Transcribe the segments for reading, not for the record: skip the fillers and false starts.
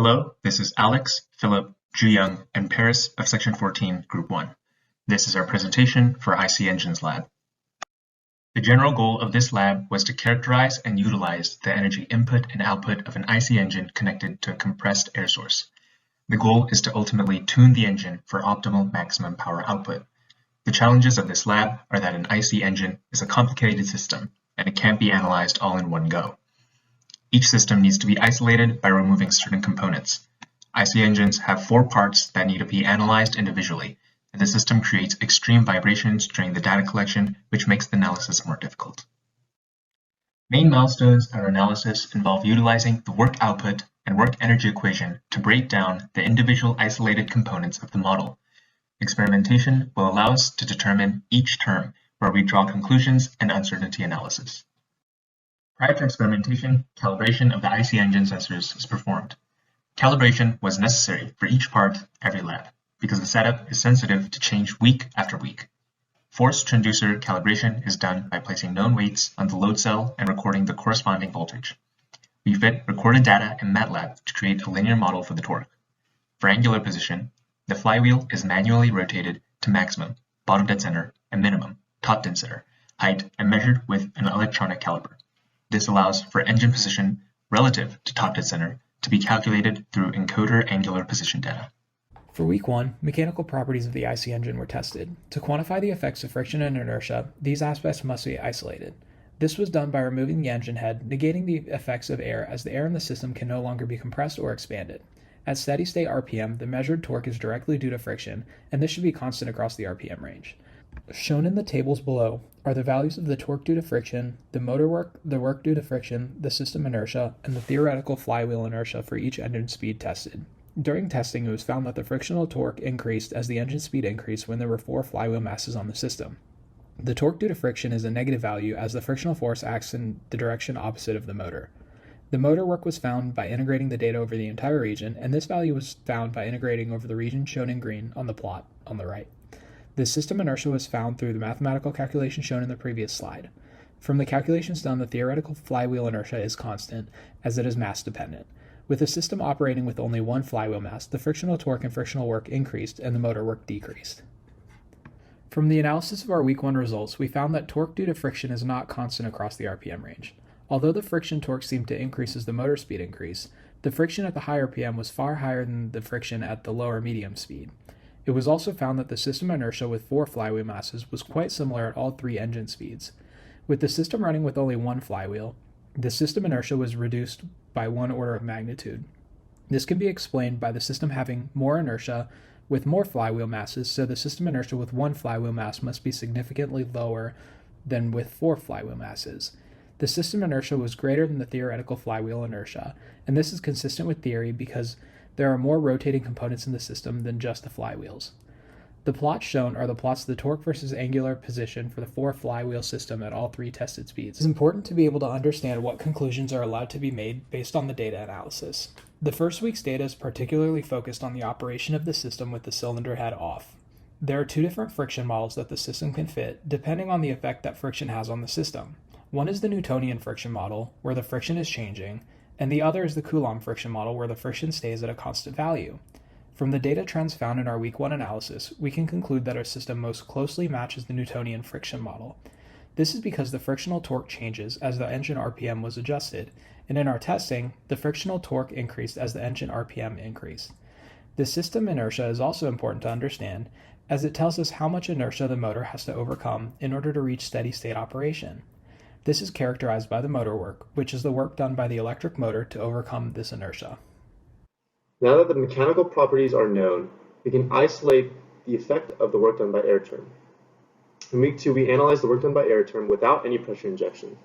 Hello, this is Alex, Philip, Ju-Young, and Paris of Section 14, Group 1. This is our presentation for IC Engines Lab. The general goal of this lab was to characterize and utilize the energy input and output of an IC engine connected to a compressed air source. The goal is to ultimately tune the engine for optimal maximum power output. The challenges of this lab are that an IC engine is a complicated system, and it can't be analyzed all in one go. Each system needs to be isolated by removing certain components. IC engines have 4 parts that need to be analyzed individually, and the system creates extreme vibrations during the data collection, which makes the analysis more difficult. Main milestones in our analysis involve utilizing the work output and work energy equation to break down the individual isolated components of the model. Experimentation will allow us to determine each term, where we draw conclusions and uncertainty analysis. Prior to experimentation, calibration of the IC engine sensors is performed. Calibration was necessary for each part every lab, because the setup is sensitive to change week after week. Forced transducer calibration is done by placing known weights on the load cell and recording the corresponding voltage. We fit recorded data in MATLAB to create a linear model for the torque. For angular position, the flywheel is manually rotated to maximum, bottom dead center, and minimum, top dead center, height, and measured with an electronic caliper. This allows for engine position relative to top dead center to be calculated through encoder angular position data. For week 1, mechanical properties of the IC engine were tested. To quantify the effects of friction and inertia, these aspects must be isolated. This was done by removing the engine head, negating the effects of air, as the air in the system can no longer be compressed or expanded. At steady state RPM, the measured torque is directly due to friction, and this should be constant across the RPM range. Shown in the tables below are the values of the torque due to friction, the motor work, the work due to friction, the system inertia, and the theoretical flywheel inertia for each engine speed tested. During testing, it was found that the frictional torque increased as the engine speed increased when there were 4 flywheel masses on the system. The torque due to friction is a negative value as the frictional force acts in the direction opposite of the motor. The motor work was found by integrating the data over the entire region, and this value was found by integrating over the region shown in green on the plot on the right. The system inertia was found through the mathematical calculation shown in the previous slide. From the calculations done, the theoretical flywheel inertia is constant, as it is mass dependent. With the system operating with only 1 flywheel mass, the frictional torque and frictional work increased and the motor work decreased. From the analysis of our week 1 results, we found that torque due to friction is not constant across the RPM range. Although the friction torque seemed to increase as the motor speed increased, the friction at the high RPM was far higher than the friction at the lower medium speed. It was also found that the system inertia with 4 flywheel masses was quite similar at all 3 engine speeds. With the system running with only 1 flywheel, the system inertia was reduced by 1 order of magnitude. This can be explained by the system having more inertia with more flywheel masses, so the system inertia with 1 flywheel mass must be significantly lower than with 4 flywheel masses. The system inertia was greater than the theoretical flywheel inertia, and this is consistent with theory because there are more rotating components in the system than just the flywheels. The plots shown are the plots of the torque versus angular position for the 4 flywheel system at all 3 tested speeds. It's important to be able to understand what conclusions are allowed to be made based on the data analysis. The first week's data is particularly focused on the operation of the system with the cylinder head off. There are 2 different friction models that the system can fit, depending on the effect that friction has on the system. One is the Newtonian friction model, where the friction is changing, and the other is the Coulomb friction model, where the friction stays at a constant value. From the data trends found in our week 1 analysis, we can conclude that our system most closely matches the Newtonian friction model. This is because the frictional torque changes as the engine RPM was adjusted, and in our testing, the frictional torque increased as the engine RPM increased. The system inertia is also important to understand, as it tells us how much inertia the motor has to overcome in order to reach steady state operation. This is characterized by the motor work, which is the work done by the electric motor to overcome this inertia. Now that the mechanical properties are known, we can isolate the effect of the work done by air term. In week 2, we analyzed the work done by air term without any pressure injection.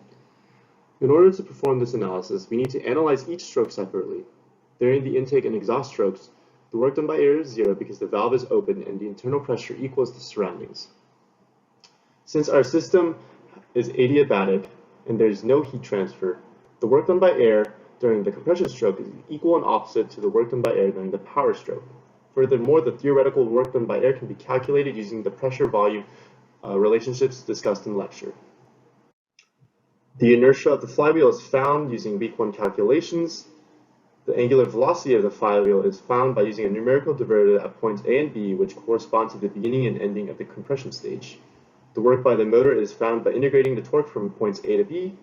In order to perform this analysis, we need to analyze each stroke separately. During the intake and exhaust strokes, the work done by air is 0 because the valve is open and the internal pressure equals the surroundings. Since our system is adiabatic and there is no heat transfer, the work done by air during the compression stroke is equal and opposite to the work done by air during the power stroke. Furthermore, the theoretical work done by air can be calculated using the pressure-volume relationships discussed in lecture. The inertia of the flywheel is found using week 1 calculations. The angular velocity of the flywheel is found by using a numerical derivative at points A and B, which correspond to the beginning and ending of the compression stage. The work by the motor is found by integrating the torque from points A to B,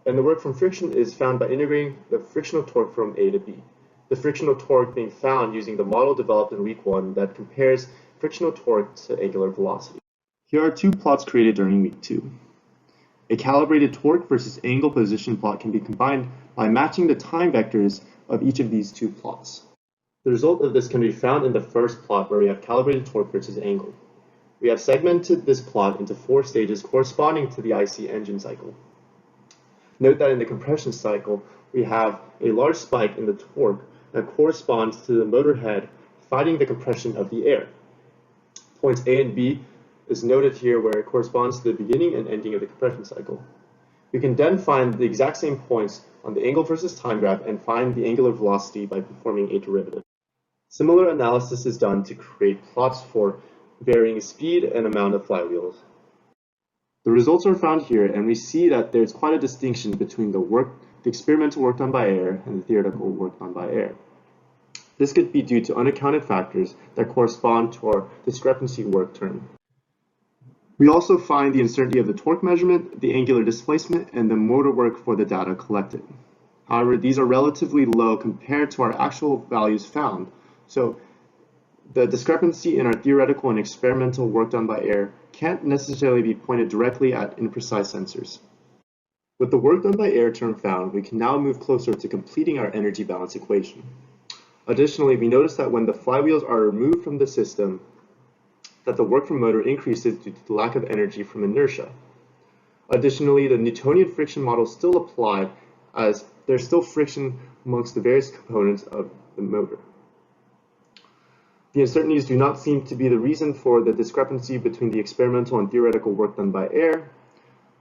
and the work from friction is found by integrating the frictional torque from A to B. The frictional torque being found using the model developed in week 1 that compares frictional torque to angular velocity. Here are two plots created during week 2. A calibrated torque versus angle position plot can be combined by matching the time vectors of each of these two plots. The result of this can be found in the first plot where we have calibrated torque versus angle. We have segmented this plot into 4 stages corresponding to the IC engine cycle. Note that in the compression cycle, we have a large spike in the torque that corresponds to the motor head fighting the compression of the air. Points A and B is noted here where it corresponds to the beginning and ending of the compression cycle. We can then find the exact same points on the angle versus time graph and find the angular velocity by performing a derivative. Similar analysis is done to create plots for varying speed and amount of flywheels. The results are found here, and we see that there's quite a distinction between the experimental work done by air and the theoretical work done by air. This could be due to unaccounted factors that correspond to our discrepancy work term. We also find the uncertainty of the torque measurement, the angular displacement, and the motor work for the data collected. However, these are relatively low compared to our actual values found, so the discrepancy in our theoretical and experimental work done by air can't necessarily be pointed directly at imprecise sensors. With the work done by air term found, we can now move closer to completing our energy balance equation. Additionally, we notice that when the flywheels are removed from the system, that the work from motor increases due to the lack of energy from inertia. Additionally, the Newtonian friction model still applied as there's still friction amongst the various components of the motor. The uncertainties do not seem to be the reason for the discrepancy between the experimental and theoretical work done by air.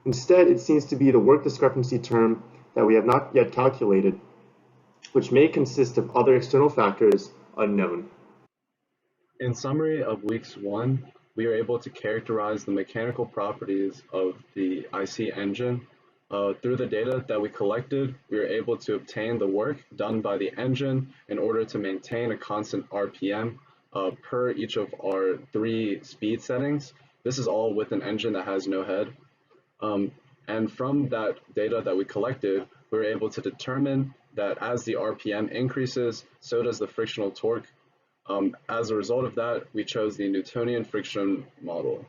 Instead, it seems to be the work discrepancy term that we have not yet calculated, which may consist of other external factors unknown. In summary of weeks 1, we are able to characterize the mechanical properties of the IC engine. Through the data that we collected, we were able to obtain the work done by the engine in order to maintain a constant RPM per each of our 3 speed settings. This is all with an engine that has no head. And from that data that we collected, we were able to determine that as the RPM increases, so does the frictional torque. As a result of that, we chose the Newtonian friction model.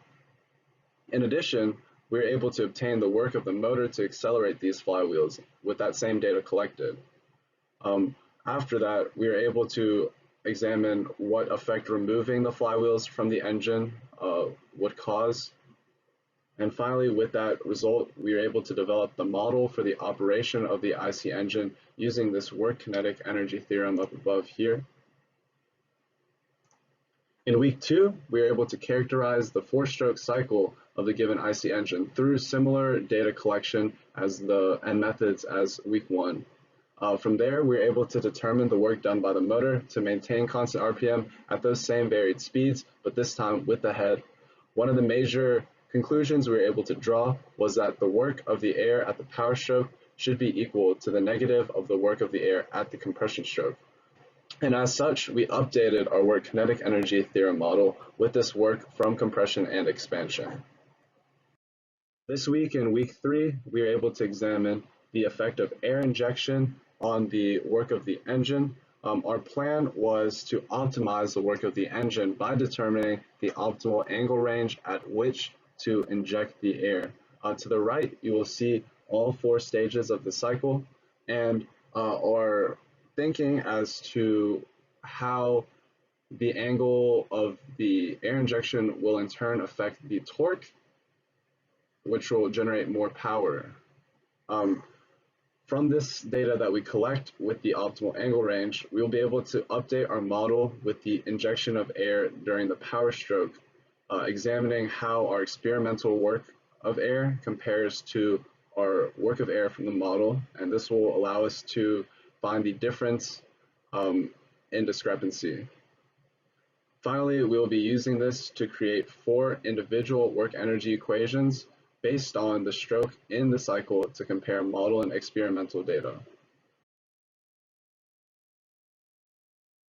In addition, we were able to obtain the work of the motor to accelerate these flywheels with that same data collected. After that, we were able to examine what effect removing the flywheels from the engine would cause. And finally, with that result, we were able to develop the model for the operation of the IC engine using this work kinetic energy theorem up above here. In week 2, we were able to characterize the 4-stroke cycle of the given IC engine through similar data collection and methods as week 1. From there, we were able to determine the work done by the motor to maintain constant RPM at those same varied speeds, but this time with the head. One of the major conclusions we were able to draw was that the work of the air at the power stroke should be equal to the negative of the work of the air at the compression stroke. And as such, we updated our work kinetic energy theorem model with this work from compression and expansion. This week in week 3, we were able to examine the effect of air injection on the work of the engine. Our plan was to optimize the work of the engine by determining the optimal angle range at which to inject the air. To the right, you will see all 4 stages of the cycle and our thinking as to how the angle of the air injection will in turn affect the torque, which will generate more power. From this data that we collect with the optimal angle range, we will be able to update our model with the injection of air during the power stroke, examining how our experimental work of air compares to our work of air from the model, and this will allow us to find the difference in discrepancy. Finally, we will be using this to create 4 individual work energy equations based on the stroke in the cycle to compare model and experimental data.